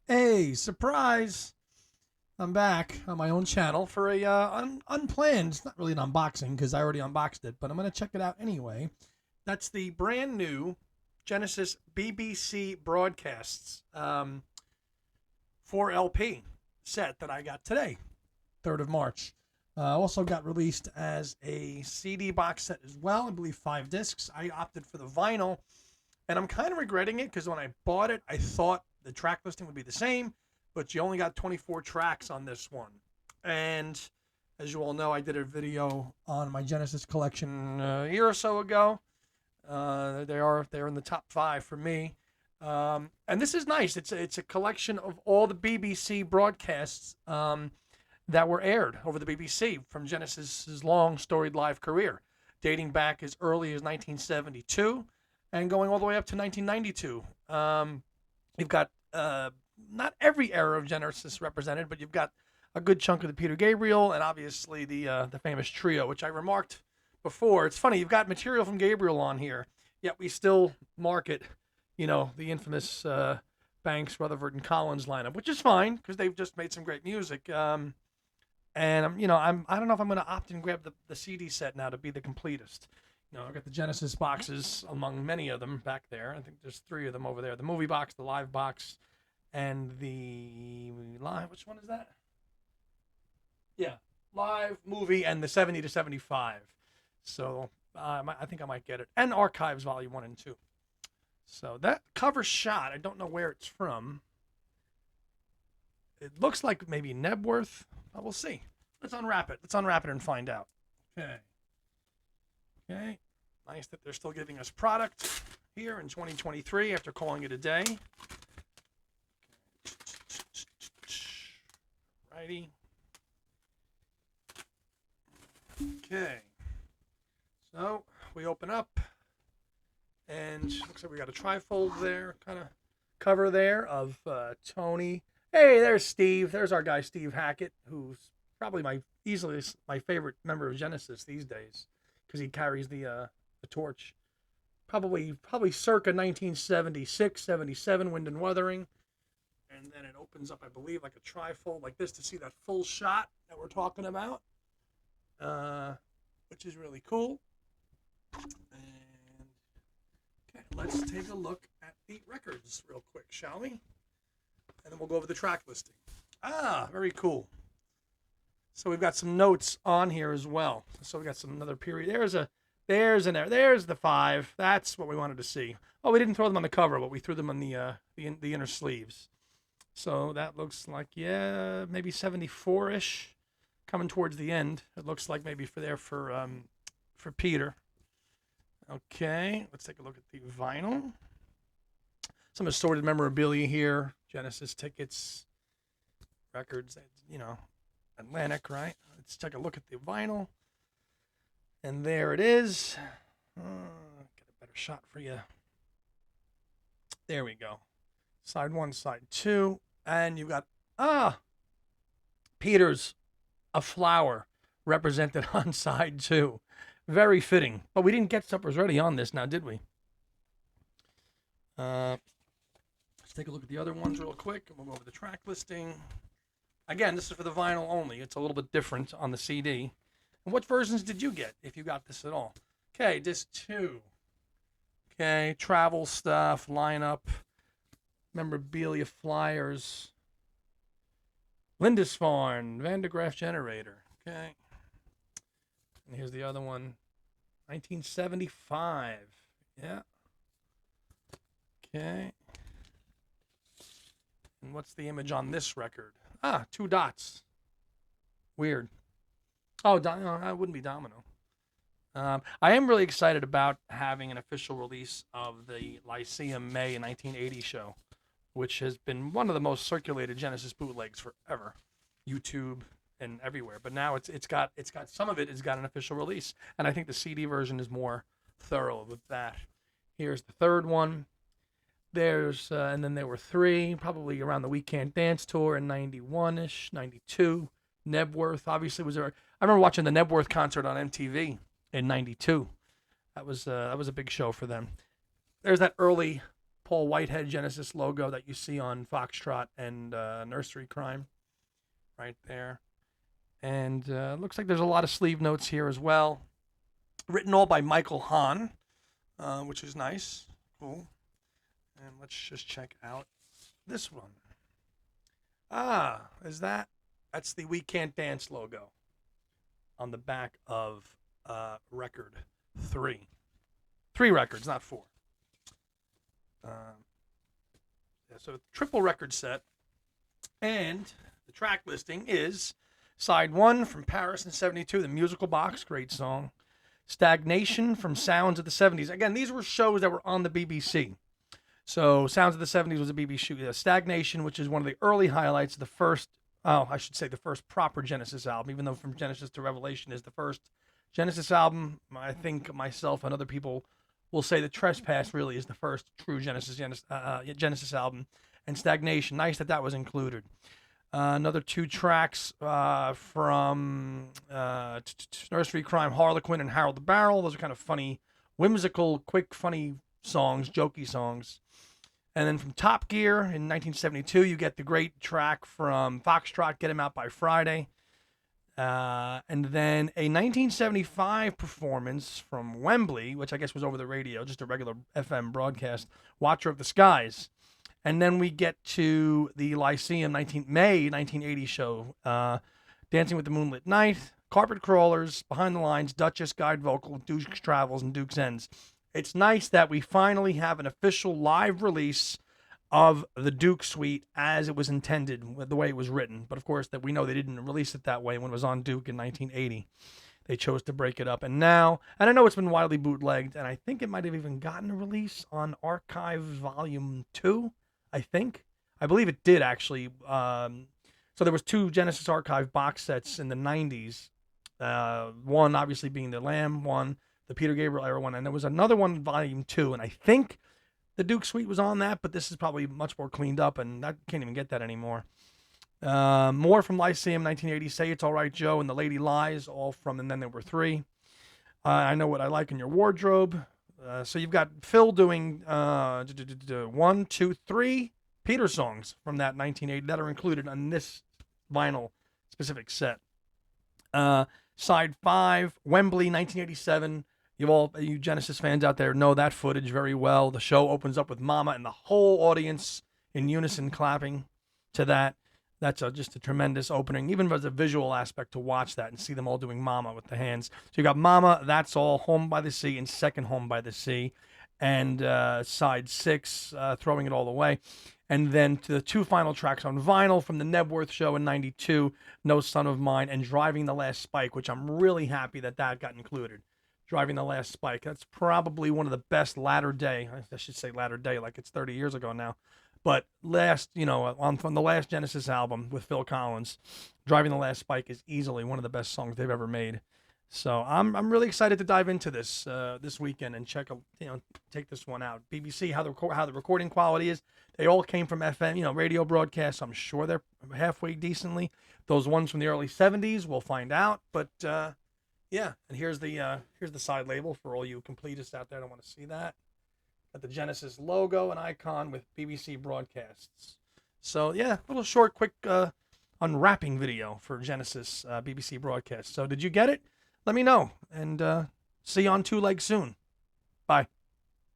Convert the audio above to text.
Hey, surprise! I'm back on my own channel for a unplanned. It's not really an unboxing because I already unboxed it, but I'm gonna check it out anyway. That's the brand new Genesis BBC Broadcasts 4 LP set that I got today, 3rd of March. Also got released as a CD box set as well. I believe 5 discs. I opted for the vinyl, and I'm kind of regretting it because when I bought it, I thought the track listing would be the same, but you only got 24 tracks on this one. And as you all know, I did a video on my Genesis collection a year or so ago. They're in the top 5 for me. And this is nice. It's a collection of all the BBC broadcasts that were aired over the BBC from Genesis's long storied live career, dating back as early as 1972 and going all the way up to 1992. You've got not every era of Genesis represented, but you've got a good chunk of the Peter Gabriel and obviously the famous trio, which I remarked before. It's funny, you've got material from Gabriel on here, yet we still market, the infamous Banks, Rutherford, and Collins lineup, which is fine because they've just made some great music. And I don't know if I'm going to opt and grab the CD set now to be the completist. I've got the Genesis boxes among many of them back there. I think there's 3 of them over there: the movie box, the live box, and the live. Which one is that? Yeah, live, movie, and the 70 to 75. So I think I might get it, and Archives Volume 1 and 2. So that cover shot, I don't know where it's from. It looks like maybe Nebworth. But we'll see. Let's unwrap it. Let's unwrap it and find out. Okay. Okay. Nice that they're still giving us product here in 2023 after calling it a day. Righty. Okay. So we open up, and looks like we got a trifold there, kind of cover there of Tony. Hey, there's Steve. There's our guy Steve Hackett, who's probably easily my favorite member of Genesis these days because he carries the torch. Probably circa 1976, 77, Wind and Wuthering. And then it opens up, I believe, like a trifold like this to see that full shot that we're talking about, which is really cool. And okay, let's take a look at the records real quick, shall we? And then we'll go over the track listing. Very cool. So we've got some notes on here as well. So we got another period. There's the 5. That's what we wanted to see. Oh, we didn't throw them on the cover, but we threw them on the inner sleeves. So that looks like, maybe 74-ish, coming towards the end. It looks like maybe for Peter. Okay, let's take a look at the vinyl. Some assorted memorabilia here. Genesis tickets, records, Atlantic, right? Let's take a look at the vinyl. And there it is. Get a better shot for you. There we go. Side 1, side 2. And you've got, Peter's A Flower represented on side 2. Very fitting. But we didn't get Supper's Ready on this now, did we? Let's take a look at the other ones real quick, and we'll go over the track listing. Again, this is for the vinyl only. It's a little bit different on the CD. And what versions did you get, if you got this at all? Okay, disc 2. Okay, travel stuff, lineup, memorabilia, flyers, Lindisfarne, Van de Graaff generator. Okay. And here's the other one, 1975. Yeah. Okay. And what's the image on this record? 2 dots. Weird. Oh, that wouldn't be Domino. I am really excited about having an official release of the Lyceum May 1980 show, which has been one of the most circulated Genesis bootlegs forever, YouTube and everywhere. But now it's got some of it has got an official release, and I think the CD version is more thorough with that. Here's the 3rd one. There's and then there were 3 probably around the We Can't Dance tour in 91ish, 92. Nebworth obviously was there. I remember watching the Nebworth concert on MTV in 92. That was a big show for them. There's that early Paul Whitehead Genesis logo that you see on Foxtrot and Nursery Crime right there. And looks like there's a lot of sleeve notes here as well. Written all by Michael Hahn, which is nice. Cool. And let's just check out this one. That's the We Can't Dance logo on the back of record 3. 3 records, not 4. So triple record set. And the track listing is side 1 from Paris in 72, the musical box, great song. Stagnation from Sounds of the 70s. Again, these were shows that were on the BBC. So Sounds of the 70s was a BBC show. Stagnation, which is one of the early highlights, the first proper Genesis album, even though From Genesis to Revelation is the first Genesis album. I think myself and other people will say that Trespass really is the first true Genesis album. And Stagnation, nice that was included. Another 2 tracks from Nursery Crime, Harlequin and Harold the Barrel. Those are kind of funny, whimsical, quick, funny songs, jokey songs. And then from Top Gear in 1972, you get the great track from Foxtrot, Get 'Em Out by Friday. And then a 1975 performance from Wembley, which I guess was over the radio, just a regular FM broadcast, Watcher of the Skies. And then we get to the Lyceum May 1980 show, Dancing with the Moonlit Night, Carpet Crawlers, Behind the Lines, Duchess, Guide Vocal, Duke's Travels, and Duke's Ends. It's nice that we finally have an official live release of the Duke Suite as it was intended, with the way it was written. But of course, that we know they didn't release it that way when it was on Duke in 1980. They chose to break it up. And now, and I know it's been widely bootlegged, and I think it might have even gotten a release on Archive Volume 2, I believe it did, actually. So there was 2 Genesis Archive box sets in the 90s. One, obviously, being the Lamb one, the Peter Gabriel era one, and there was another one, Volume 2, and I think the Duke Suite was on that, but this is probably much more cleaned up, and I can't even get that anymore. More from Lyceum, 1980, Say It's All Right, Joe, and The Lady Lies, all from And Then There Were 3. I Know What I Like in Your Wardrobe. So you've got Phil doing 1, 2, 3 Peter songs from that 1980 that are included on this vinyl specific set. Side 5, Wembley, 1987. You Genesis fans out there know that footage very well. The show opens up with Mama and the whole audience in unison clapping to that. That's just a tremendous opening, even as a visual aspect to watch that and see them all doing Mama with the hands. So you got Mama, That's All, Home by the Sea, and Second Home by the Sea. And side 6, Throwing It All Away. And then to the 2 final tracks on vinyl from the Nebworth show in 92, No Son of Mine, and Driving the Last Spike, which I'm really happy that got included. Driving the Last Spike. That's probably one of the best latter day, like it's 30 years ago now. But from the last Genesis album with Phil Collins, Driving the Last Spike is easily one of the best songs they've ever made. So I'm really excited to dive into this this weekend and take this one out. BBC, how the recording quality is. They all came from FM, radio broadcasts. I'm sure they're halfway decently. Those ones from the early 70s, we'll find out. But yeah, and here's the side label for all you completists out there that want to see that. Got the Genesis logo and icon with BBC broadcasts. So yeah, a little short, quick unwrapping video for Genesis BBC broadcast. So did you get it? Let me know, and see you on 2 Legs soon. Bye.